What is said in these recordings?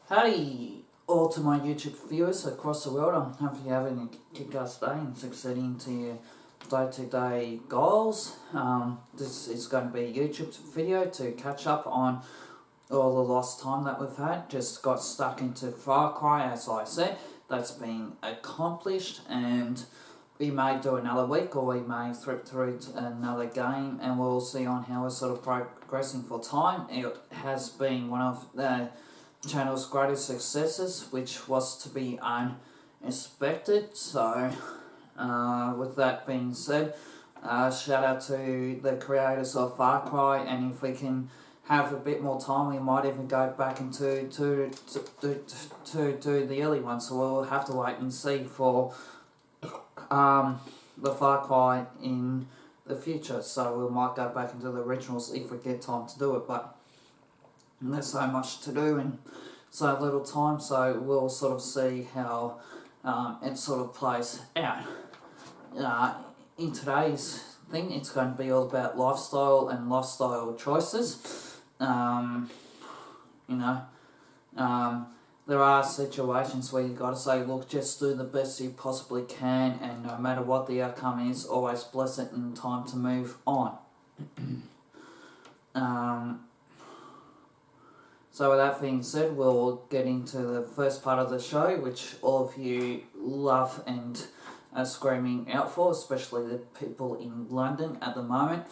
Howdy all to my YouTube viewers across the world. I'm hoping you're having a kick-ass day and succeeding to your day-to-day goals. This is going to be a YouTube video to catch up on all the lost time that we've had. Just got stuck into Far Cry, as I said. That's been accomplished, and we may do another week, or we may flip through to another game, and we'll see on how we're sort of progressing for time. It has been one of the channel's greatest successes, which was to be unexpected. So with that being said, shout out to the creators of Far Cry, and if we can have a bit more time, we might even go back into to the early ones. So we'll have to wait and see for the Far Cry in the future. So we might go back into the originals if we get time to do it, but there's so much to do and so little time, so we'll sort of see how it sort of plays out. In today's thing, it's going to be all about lifestyle and lifestyle choices. There are situations where you've got to say, look, just do the best you possibly can, and no matter what the outcome is, always bless it and time to move on. So with that being said, we'll get into the first part of the show, which all of you love and are screaming out for, especially the people in London at the moment.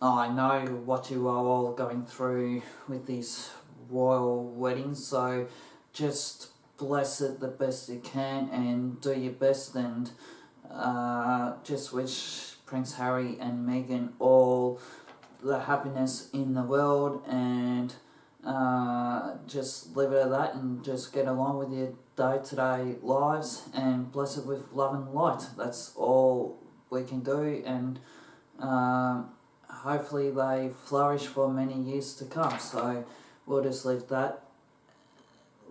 I know what you are all going through with these royal weddings, so just bless it the best you can and do your best, and just wish Prince Harry and Meghan all the happiness in the world, and just leave it at that and just get along with your day-to-day lives and bless it with love and light. That's all we can do, and hopefully they flourish for many years to come. So we'll just leave that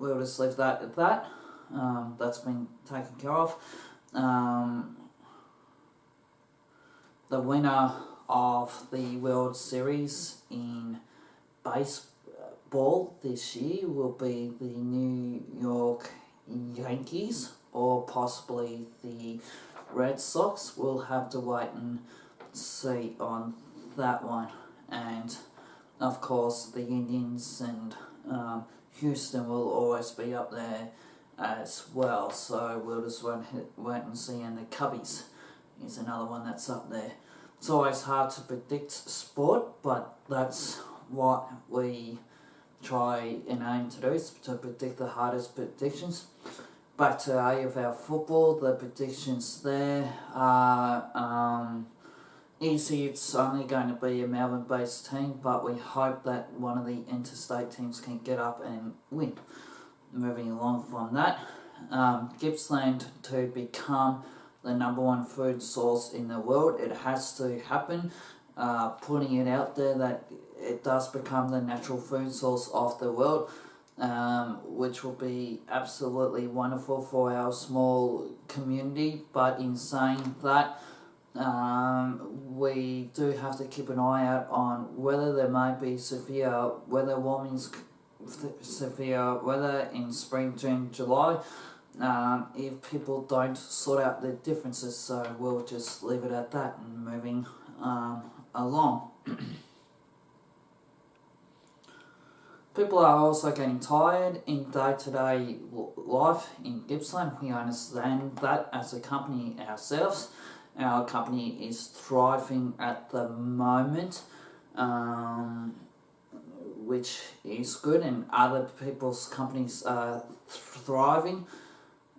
at that. That's been taken care of. The winner of the World Series in baseball this year will be the New York Yankees, or possibly the Red Sox. We'll have to wait and see on that one. And of course the Indians and Houston will always be up there as well, so we'll just wait and see. And the Cubbies is another one that's up there. It's always hard to predict sport, but that's what we try and aim to do, is to predict the hardest predictions. Back to AFL football, the predictions there are easy. It's only going to be a Melbourne-based team, but we hope that one of the interstate teams can get up and win. Moving along from that, Gippsland to become the #1 food source in the world, it has to happen. Putting it out there that it does become the natural food source of the world, which will be absolutely wonderful for our small community. But in saying that, we do have to keep an eye out on whether there may be severe weather in spring, June, July, if people don't sort out their differences. So we'll just leave it at that and moving along. People are also getting tired in day-to-day life in Gippsland. We understand that as a company ourselves. Our company is thriving at the moment, which is good, and other people's companies are thriving.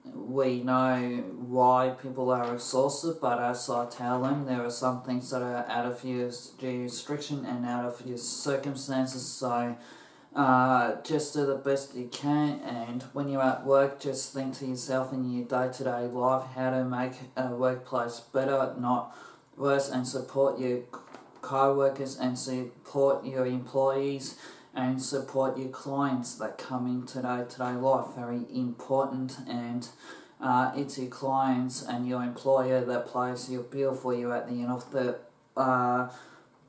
We know why people are exhausted, but as I tell them, there are some things that are out of your jurisdiction and out of your circumstances, so just do the best you can. And when you're at work, just think to yourself in your day-to-day life how to make a workplace better, not worse, and support your co-workers and support your employees and support your clients that come into day-to-day life. Very important. And it's your clients and your employer that pays your bill for you at the end of the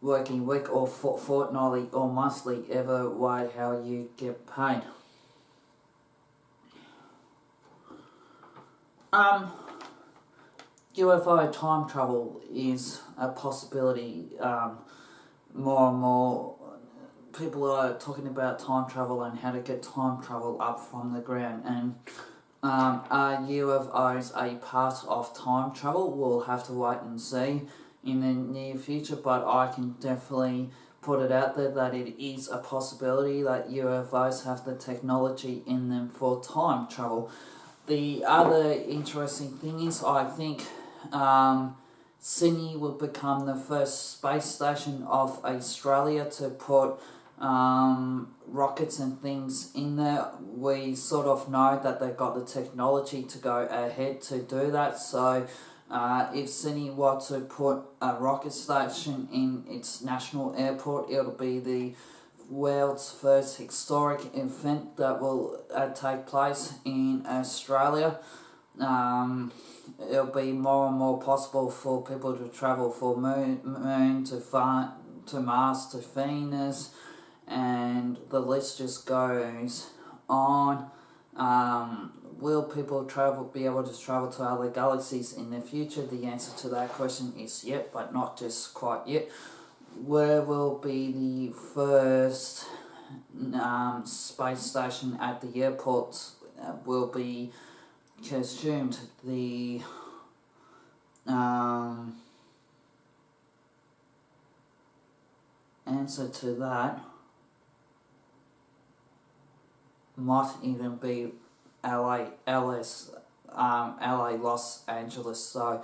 working week, or fortnightly or monthly, either way how you get paid. Um, UFO time travel is a possibility. More and more people are talking about time travel and how to get time travel up from the ground. And are UFOs a part of time travel? We'll have to wait and see in the near future, but I can definitely put it out there that it is a possibility that UFOs have the technology in them for time travel. The other interesting thing is, I think Sydney will become the first space station of Australia to put rockets and things in there. We sort of know that they've got the technology to go ahead to do that, so if Sydney were to put a rocket station in its national airport, it'll be the world's first historic event that will take place in Australia. It'll be more and more possible for people to travel from moon to Mars to Venus, and the list just goes on. Will people be able to travel to other galaxies in the future? The answer to that question is yet, but not just quite yet. Where will be the first space station at the airport will be consumed? The answer to that might even be LA, Los Angeles. So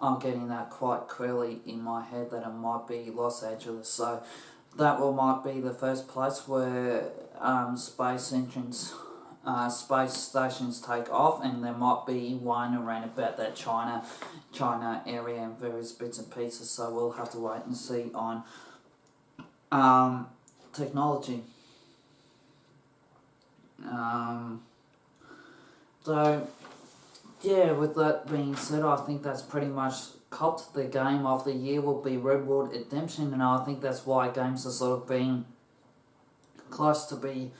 I'm getting that quite clearly in my head that it might be Los Angeles. So that might be the first place where space stations take off, and there might be one around about that China area and various bits and pieces. So we'll have to wait and see on technology. So yeah, with that being said, I think that's pretty much copped. The game of the year will be Redwood Redemption, and I think that's why games are sort of being close to be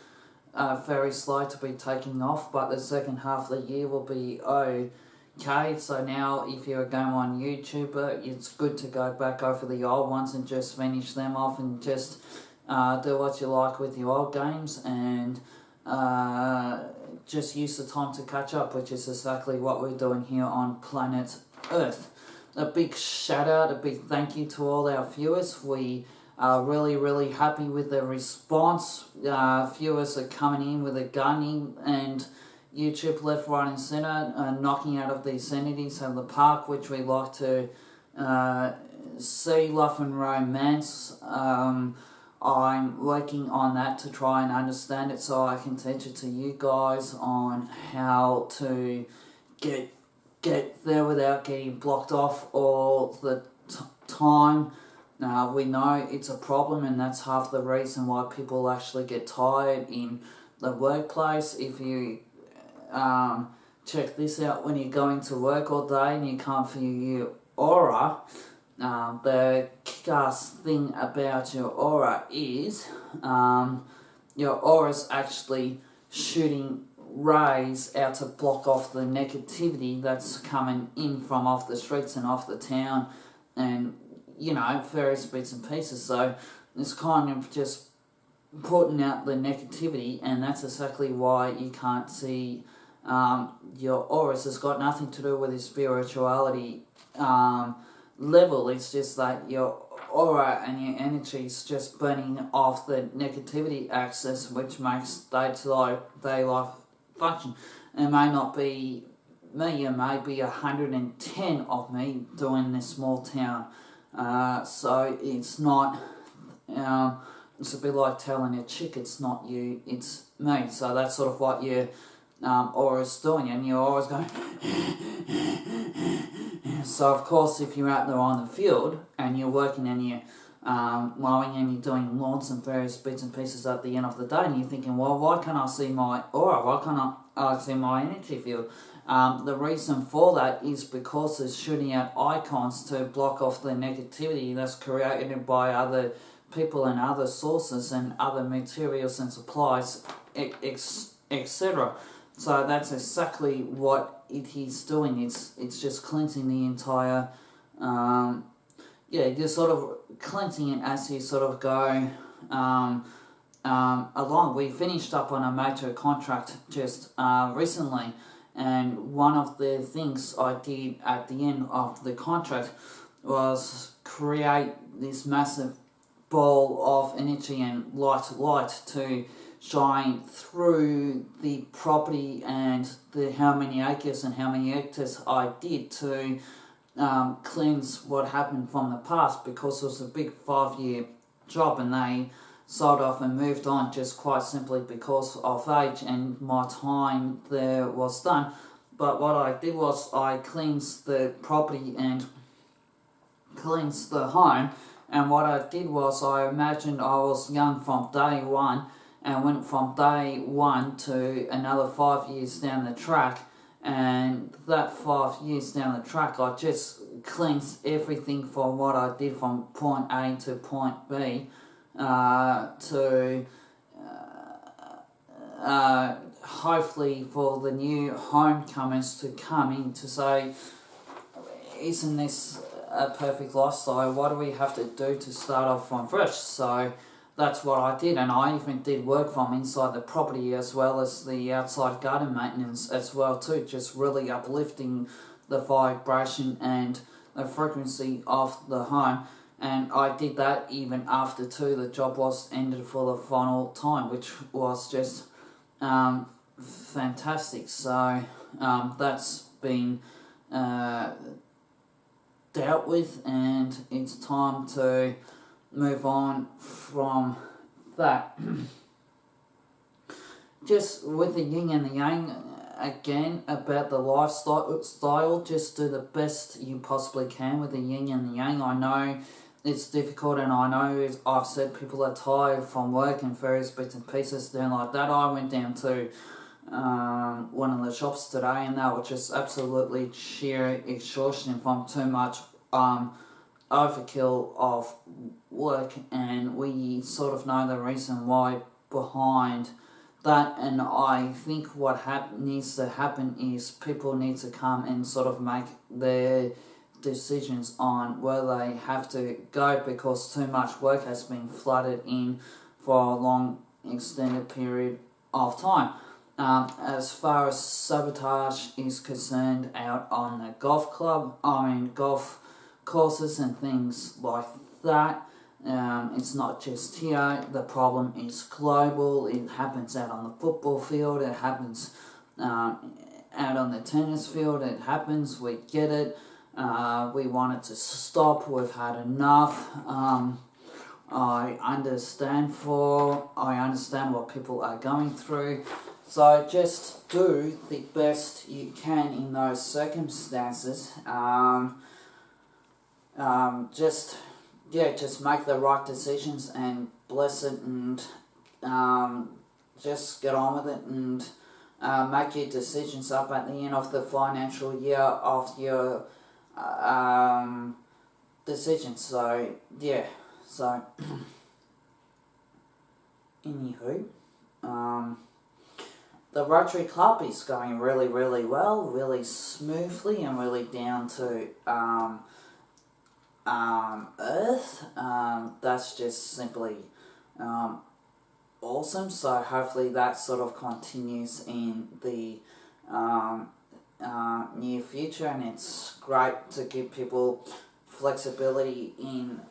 very slow to be taking off, but the second half of the year will be okay. So now if you're a game on YouTube, it's good to go back over the old ones and just finish them off and just do what you like with your old games, and just use the time to catch up, which is exactly what we're doing here on planet Earth. A big shout out, a big thank you to all our viewers. We are really, really happy with the response. Viewers are coming in with a gunning, and YouTube left, right and centre, knocking out of these entities out of the park, which we like to see. Love and romance. I'm working on that to try and understand it so I can teach it to you guys on how to get there without getting blocked off all the time. We know it's a problem, and that's half the reason why people actually get tired in the workplace. If you check this out, when you're going to work all day and you can't feel your aura, the kick-ass thing about your aura is your aura's actually shooting rays out to block off the negativity that's coming in from off the streets and off the town, and various bits and pieces. So it's kind of just putting out the negativity, and that's exactly why you can't see your auras. It's got nothing to do with your spirituality level. It's just that your aura and your energy is just burning off the negativity axis, which makes day life function. It may not be me, it may be 110 of me doing this small town. So it's not, it's a bit like telling a chick it's not you, it's me. So that's sort of what your aura's doing, and your aura's going. So of course, if you're out there on the field and you're working and you're mowing and you're doing lawns and various bits and pieces at the end of the day, and you're thinking, well, why can't I see my aura? Why can't I see my energy field? The reason for that is because it's shooting out icons to block off the negativity that's created by other people and other sources and other materials and supplies, etc. So that's exactly what it is doing. It's just cleansing the entire, you're sort of cleansing it as you sort of go along. We finished up on a major contract just recently, and one of the things I did at the end of the contract was create this massive ball of energy and light to shine through the property and the how many acres and how many hectares I did to cleanse what happened from the past, because it was a big 5-year job and they sold off and moved on just quite simply because of age and my time there was done. But what I did was I cleansed the property and cleansed the home, and what I did was I imagined I was young from day one and went from day one to another 5 years down the track, and that 5 years down the track I just cleansed everything from what I did from point A to point B to hopefully for the new homecomers to come in to say, isn't this a perfect lifestyle? What do we have to do to start off from fresh? So that's what I did, and I even did work from inside the property as well as the outside garden maintenance as well too, just really uplifting the vibration and the frequency of the home. And I did that even after too the job was ended for the final time, which was just fantastic. So that's been dealt with, and it's time to move on from that. Just with the yin and the yang again about the lifestyle, just do the best you possibly can with the yin and the yang. I know it's difficult, and I know I've said people are tired from work and various bits and pieces down like that. I went down to one of the shops today, and they were just absolutely sheer exhaustion from too much overkill of work, and we sort of know the reason why behind that. And I think what needs to happen is people need to come and sort of make their decisions on where they have to go, because too much work has been flooded in for a long extended period of time. As far as sabotage is concerned out on the golf courses and things like that, it's not just here. The problem is global. It happens out on the football field, it happens out on the tennis field, it happens, we get it. We want it to stop. We've had enough. I understand what people are going through. So just do the best you can in those circumstances. Just make the right decisions and bless it, and just get on with it, and make your decisions up at the end of the financial year of your decisions. So anywho, the Rotary Club is going really, really well, really smoothly, and really down to earth. That's just simply awesome. So hopefully that sort of continues in the near future, and it's great to give people flexibility in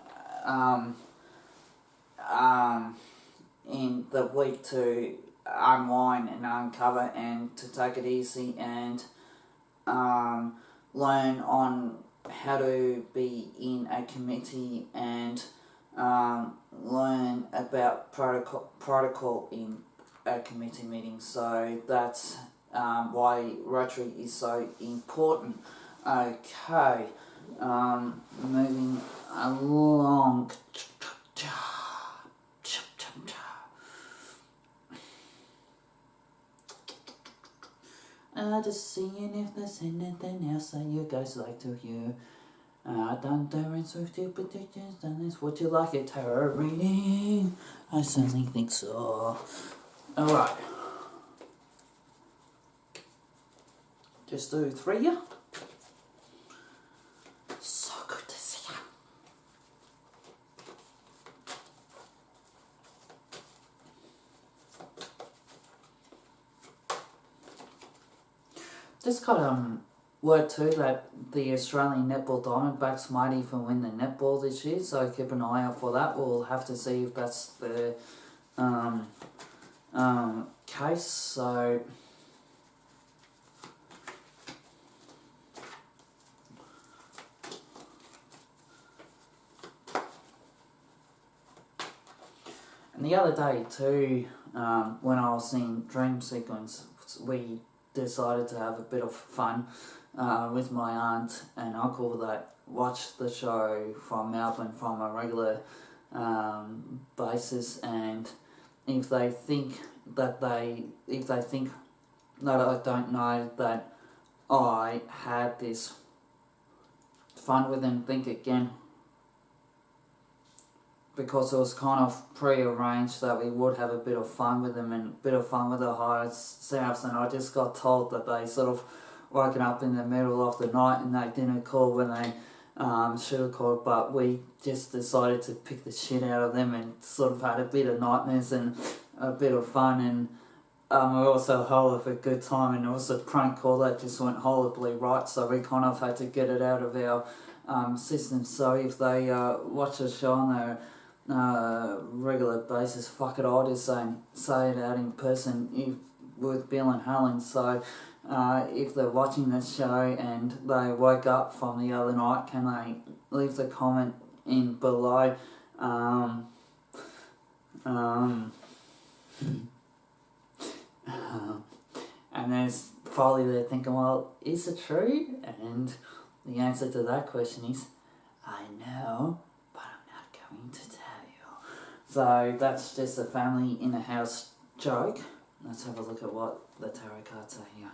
the week to unwind and uncover and to take it easy and learn on how to be in a committee and learn about protocol in a committee meeting. So that's why Rotary is so important. Okay, moving along. Just seeing if there's anything else that you guys like to hear. Done Darren's with your predictions, done this. Would you like a tarot reading? I certainly think so. Alright. just do 3 here. So good to see you. Just got word too that the Australian Netball Diamondbacks might even win the netball this year, so keep an eye out for that. We'll have to see if that's the case. So and the other day too, when I was in Dream Sequence, we decided to have a bit of fun with my aunt and uncle that watch the show from Melbourne from a regular basis, and if they think that I don't know that I had this fun with them, think again, because it was kind of pre-arranged that we would have a bit of fun with them and a bit of fun with the higher selves, and I just got told that they sort of woken up in the middle of the night and they didn't call when they should have called, but we just decided to pick the shit out of them and sort of had a bit of nightmares and a bit of fun, and we also had a hell of a good time, and it was a prank call that just went horribly right, so we kind of had to get it out of our system. So if they watch the show on their regular basis, fuck it, I'll just say it out in person with Bill and Helen. So if they're watching this show and they woke up from the other night, can they leave the comment in below? And there's probably they're thinking, well, is it true? And the answer to that question is, I know, but I'm not going to tell you. So that's just a family in a house joke. Let's have a look at what the tarot cards are here.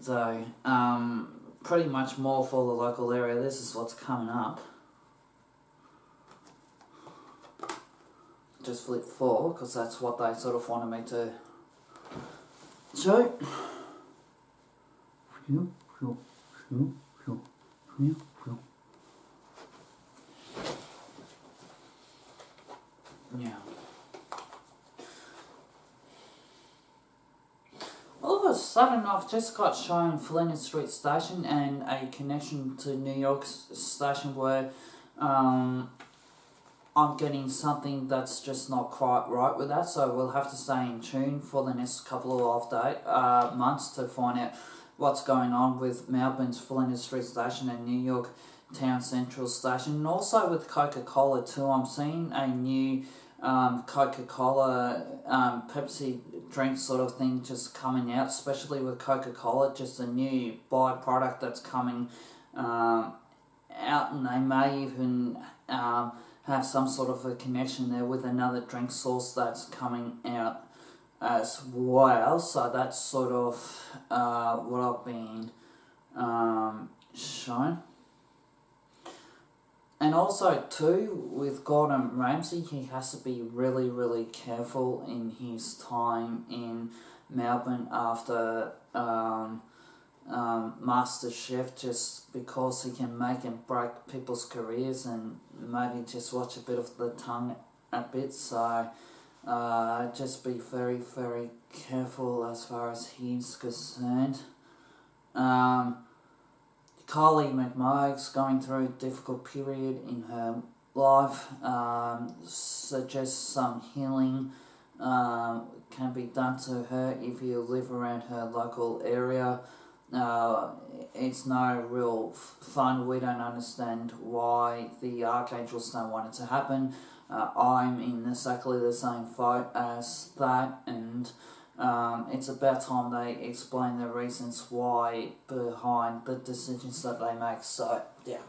So, pretty much more for the local area. This is what's coming up. Just flip 4, because that's what they sort of wanted me to show. Yeah. All of a sudden, I've just got shown Flinders Street Station and a connection to New York Station where I'm getting something that's just not quite right with that, so we'll have to stay in tune for the next couple of months to find out what's going on with Melbourne's Flinders Street Station and New York Town Central Station, and also with Coca-Cola too. I'm seeing a new Coca-Cola Pepsi drink sort of thing just coming out, especially with Coca-Cola, just a new byproduct that's coming out, and they may even have some sort of a connection there with another drink source that's coming out as well. So that's sort of what I've been shown. And also too, with Gordon Ramsay, he has to be really, really careful in his time in Melbourne after MasterChef, just because he can make and break people's careers, and maybe just watch a bit of the tongue a bit. So just be very, very careful as far as he's concerned. Kylie McMurray's going through a difficult period in her life. Suggests some healing can be done to her if you live around her local area. It's no real fun. We don't understand why the archangels don't want it to happen. I'm in exactly the same boat as that, and it's about time they explain the reasons why behind the decisions that they make. So, yeah.